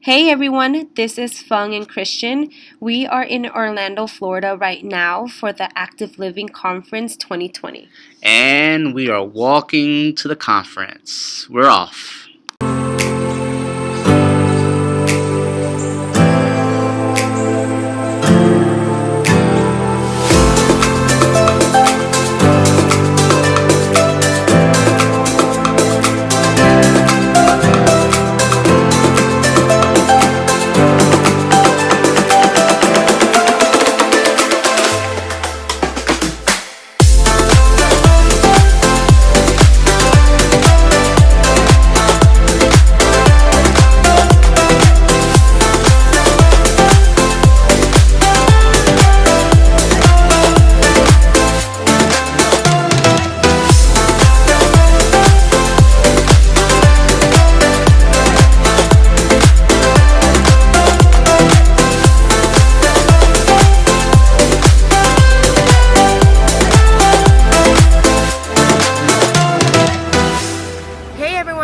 Hey everyone, this is Fung and Christian. We are in Orlando, Florida right now for the Active Living Conference 2020. And we are walking to the conference. We're off.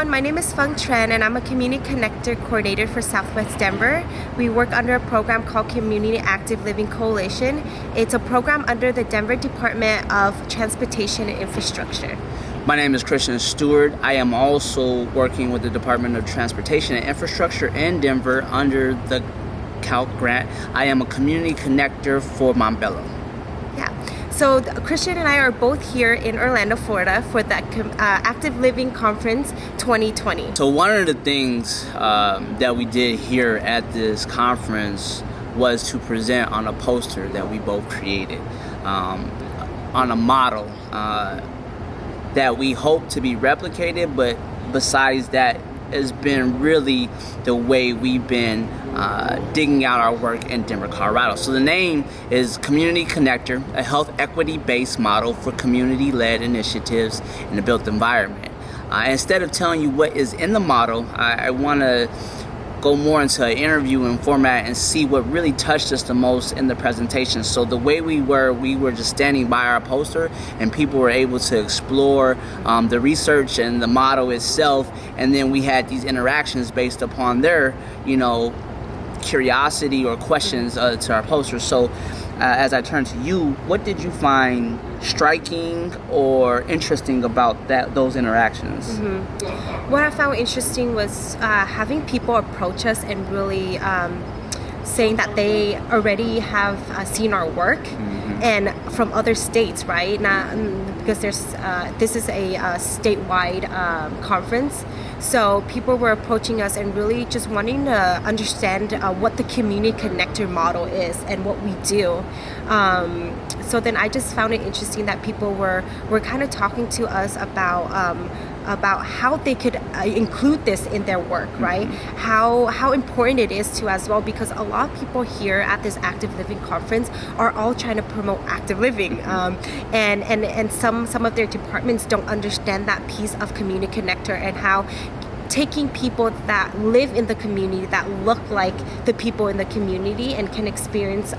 My name is Fung Tran and I'm a Community Connector Coordinator for Southwest Denver. We work under a program called Community Active Living Coalition. It's a program under the Denver Department of Transportation and Infrastructure. My name is Christian Stewart. I am also working with the Department of Transportation and Infrastructure in Denver under the CALC grant. I am a Community Connector for Montbello. So Christian and I are both here in Orlando, Florida for the Active Living Conference 2020. So one of the things that we did here at this conference was to present on a poster that we both created on a model that we hope to be replicated, but besides that, has been really the way we've been digging out our work in Denver, Colorado. So the name is Community Connector, a health equity-based model for community-led initiatives in the built environment. Instead of telling you what is in the model, I want to go more into an interview and format and see what really touched us the most in the presentation. So the way we were just standing by our poster and people were able to explore the research and the model itself, and then we had these interactions based upon their, curiosity or questions to our poster. So as I turn to you, what did you find striking or interesting about those interactions? Mm-hmm. What I found interesting was having people approach us and really saying that they already have seen our work, mm-hmm. and from other states, right? Not because this is a statewide conference. So people were approaching us and really just wanting to understand what the community connector model is and what we do. So then I just found it interesting that people were kind of talking to us about how they could include this in their work, right? Mm-hmm. How important it is to as well, because a lot of people here at this Active Living Conference are all trying to promote active living, and some of their departments don't understand that piece of community connector and how taking people that live in the community, that look like the people in the community and can experience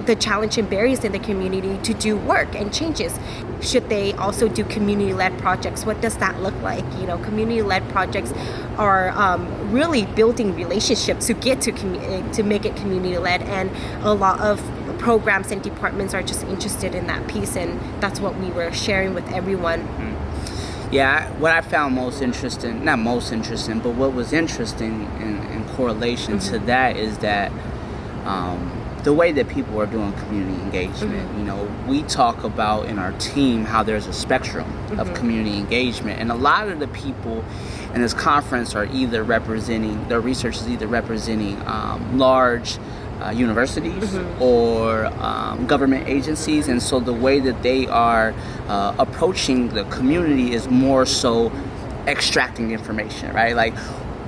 the challenge and barriers in the community to do work and changes. Should they also do community-led projects? What does that look like? Community-led projects are really building relationships to get to make it community-led, and a lot of programs and departments are just interested in that piece, and that's what we were sharing with everyone. Mm-hmm. Yeah, what I found most interesting, not most interesting, but what was interesting in correlation mm-hmm. to that is that the way that people are doing community engagement. Mm-hmm. We talk about in our team how there's a spectrum mm-hmm. of community engagement, and a lot of the people in this conference are either representing, their research is either representing large universities mm-hmm. or government agencies, and so the way that they are approaching the community is more so extracting information, right? Like,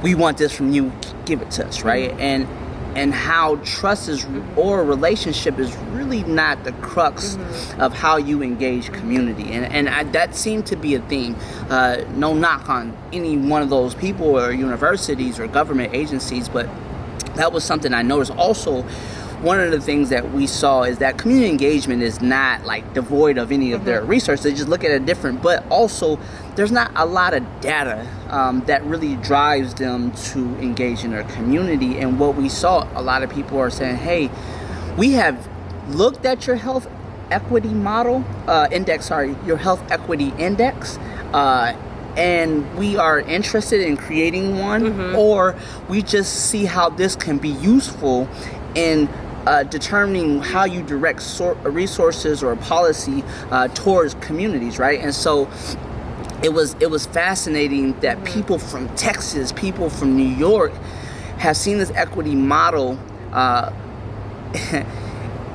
we want this from you, give it to us, right? Mm-hmm. And how trust is or relationship is really not the crux mm-hmm. of how you engage community, and that seemed to be a theme. No knock on any one of those people or universities or government agencies, but that was something I noticed. Also, one of the things that we saw is that community engagement is not like devoid of any of their research. They just look at it different, but also there's not a lot of data that really drives them to engage in their community. And what we saw, a lot of people are saying, hey, we have looked at your health equity model index, your health equity index, and we are interested in creating one, or we just see how this can be useful in determining how you direct resources or policy towards communities, right? And so it was fascinating that people from Texas, people from New York have seen this equity model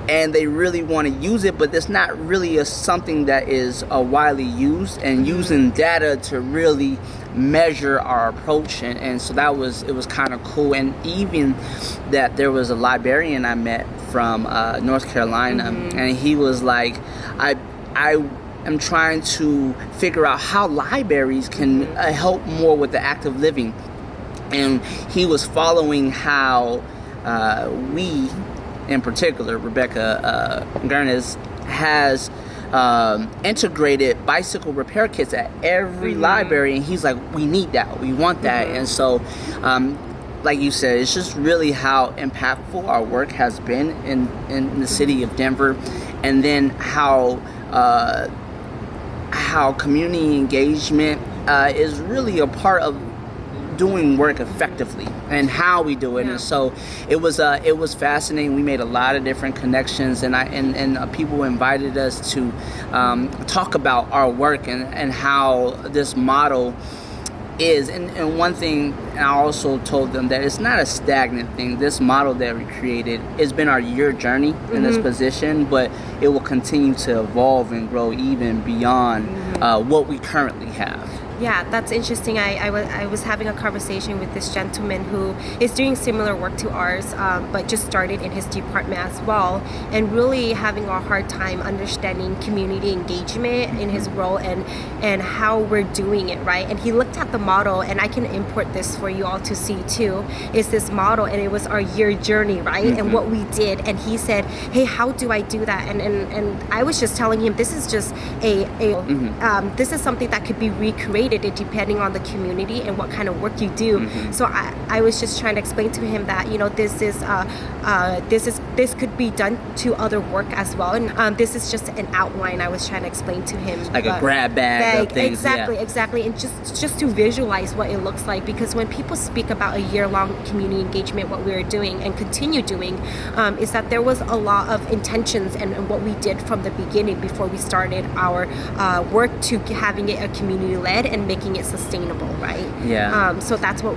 and they really want to use it, but it's not really something that is widely used, and using data to really measure our approach. And so it was kind of cool. And even that there was a librarian I met from North Carolina, and he was like, I am trying to figure out how libraries can help more with the active living. And he was following how we, in particular, Rebecca Gurnes, has integrated bicycle repair kits at every library, and he's like, we need that, we want that. And so like you said, it's just really how impactful our work has been in the city of Denver, and then how community engagement is really a part of doing work effectively and how we do it. And so it was fascinating. We made a lot of different connections, and people invited us to talk about our work and how this model is. And one thing, I also told them that it's not a stagnant thing. This model that we created has been our year journey in this position, but it will continue to evolve and grow even beyond what we currently have. Yeah, that's interesting. I was having a conversation with this gentleman who is doing similar work to ours, but just started in his department as well, and really having a hard time understanding community engagement in his role and how we're doing it, right? And he looked at the model, and I can import this for you all to see too, is this model, and it was our year journey, right? And what we did, and he said, hey, how do I do that? And I was just telling him, this is just this is something that could be recreated depending on the community and what kind of work you do. So I was just trying to explain to him that, you know, this could be done to other work as well, and this is just an outline I was trying to explain to him, like a grab bag of things. Exactly, and just to visualize what it looks like, because when people speak about a year-long community engagement, what we are doing and continue doing is that there was a lot of intentions and what we did from the beginning before we started our work to having it a community-led and making it sustainable, right? Yeah. So that's what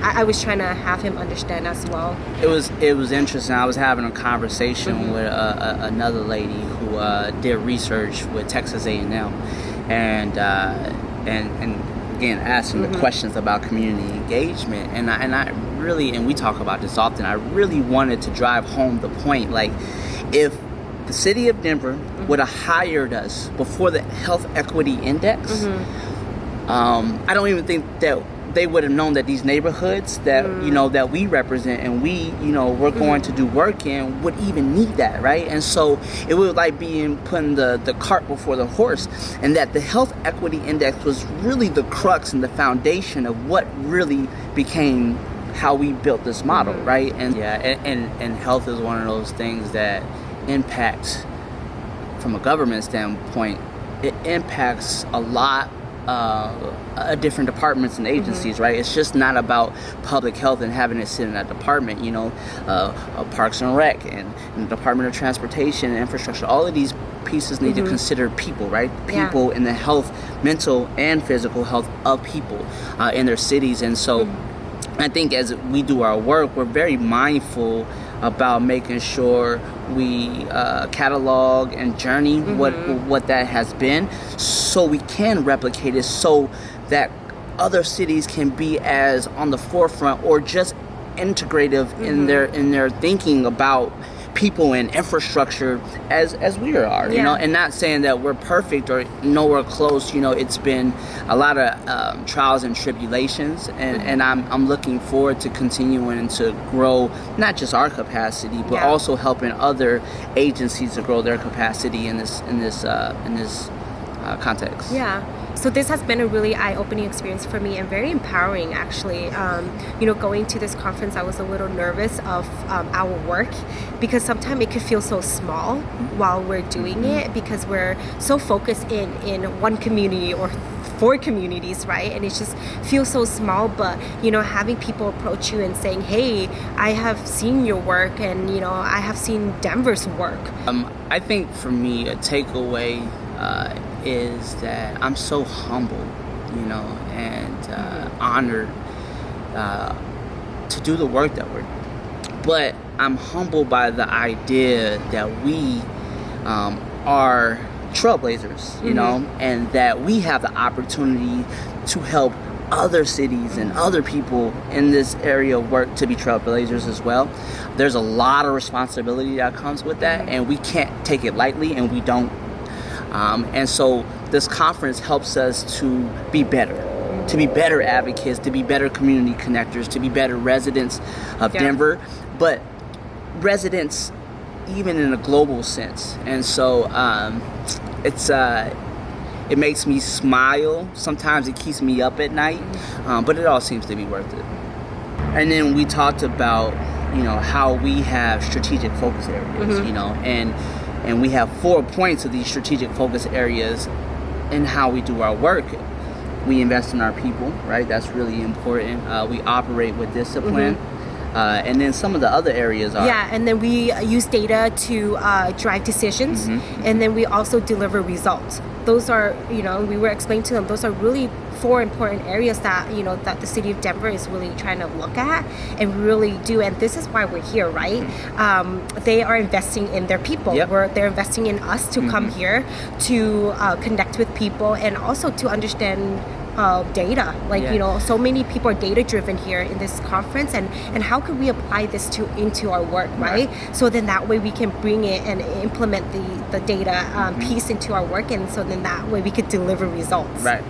I was trying to have him understand as well. It was interesting. I was having a conversation with another lady who did research with Texas A&M, and again asking the questions about community engagement, and I really, and we talk about this often, I really wanted to drive home the point, like, if the city of Denver would have hired us before the health equity index, I don't even think that they would have known that these neighborhoods that you know that we represent and we're going to do work in would even need that, right? And so it was like putting the cart before the horse, and that the health equity index was really the crux and the foundation of what really became how we built this model, right? And and health is one of those things that impacts, from a government standpoint, it impacts a lot different departments and agencies, right? It's just not about public health and having it sit in that department, you know, Parks and Rec and the Department of Transportation and Infrastructure. All of these pieces need to consider people, right? People in the health, mental and physical health of people in their cities. And so I think as we do our work, we're very mindful about making sure we catalog and journey what that has been, so we can replicate it, so that other cities can be as on the forefront or just integrative in their thinking about people and infrastructure as we are, you know, and not saying that we're perfect or nowhere close. You know, it's been a lot of trials and tribulations, and I'm looking forward to continuing to grow not just our capacity, but also helping other agencies to grow their capacity in this context. So this has been a really eye-opening experience for me and very empowering, actually. Going to this conference, I was a little nervous of our work because sometimes it could feel so small while we're doing it because we're so focused in one community or 4 communities, right? And it just feels so small, but having people approach you and saying, hey, I have seen your work and I have seen Denver's work. I think for me a takeaway is that I'm so humble, and honored to do the work that we're doing. But I'm humbled by the idea that we are trailblazers, and that we have the opportunity to help other cities and other people in this area of work to be trailblazers as well. There's a lot of responsibility that comes with that, and we can't take it lightly, and we don't. And so this conference helps us to be better advocates, to be better community connectors, to be better residents of Denver, but residents even in a global sense. And so it makes me smile. Sometimes it keeps me up at night, but it all seems to be worth it. And then we talked about, how we have strategic focus areas, and we have 4 points of these strategic focus areas in how we do our work. We invest in our people, right? That's really important. We operate with discipline. And then some of the other areas are... Yeah, and then we use data to drive decisions, and then we also deliver results. Those are, we were explaining to them, those are really 4 important areas that, that the city of Denver is really trying to look at and really do. And this is why we're here, right? They are investing in their people. Yep. They're investing in us to come here to connect with people and also to understand data. So many people are data driven here in this conference, and how can we apply this into our work, right? So then that way we can bring it and implement the data piece into our work, and so then that way we could deliver results. Right.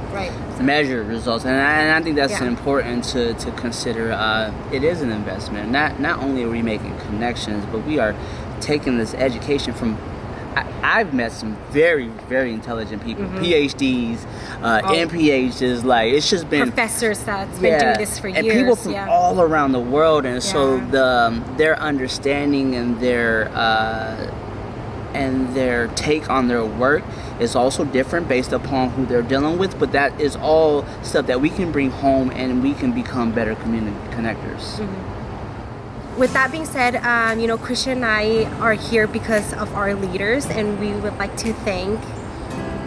Measure results, and I think that's important to consider. It is an investment. Not only are we making connections, but we are taking this education from... I've met some very, very intelligent people, PhDs, MPHs. Like, it's just been professors that's been doing this for years, and people from all around the world. And so their understanding and their take on their work is also different based upon who they're dealing with. But that is all stuff that we can bring home, and we can become better community connectors. With that being said, Christian and I are here because of our leaders, and we would like to thank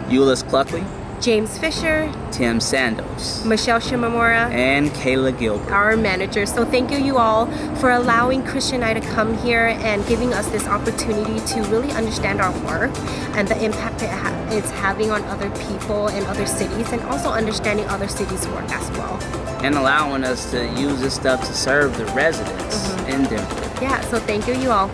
Euless Cluckley, James Fisher, Tim Sandos, Michelle Shimamura, and Kayla Gilbert, our managers. So thank you all for allowing Christian and I to come here and giving us this opportunity to really understand our work and the impact it's having on other people in other cities, and also understanding other cities' work as well. And allowing us to use this stuff to serve the residents in Denver. Yeah, so thank you all.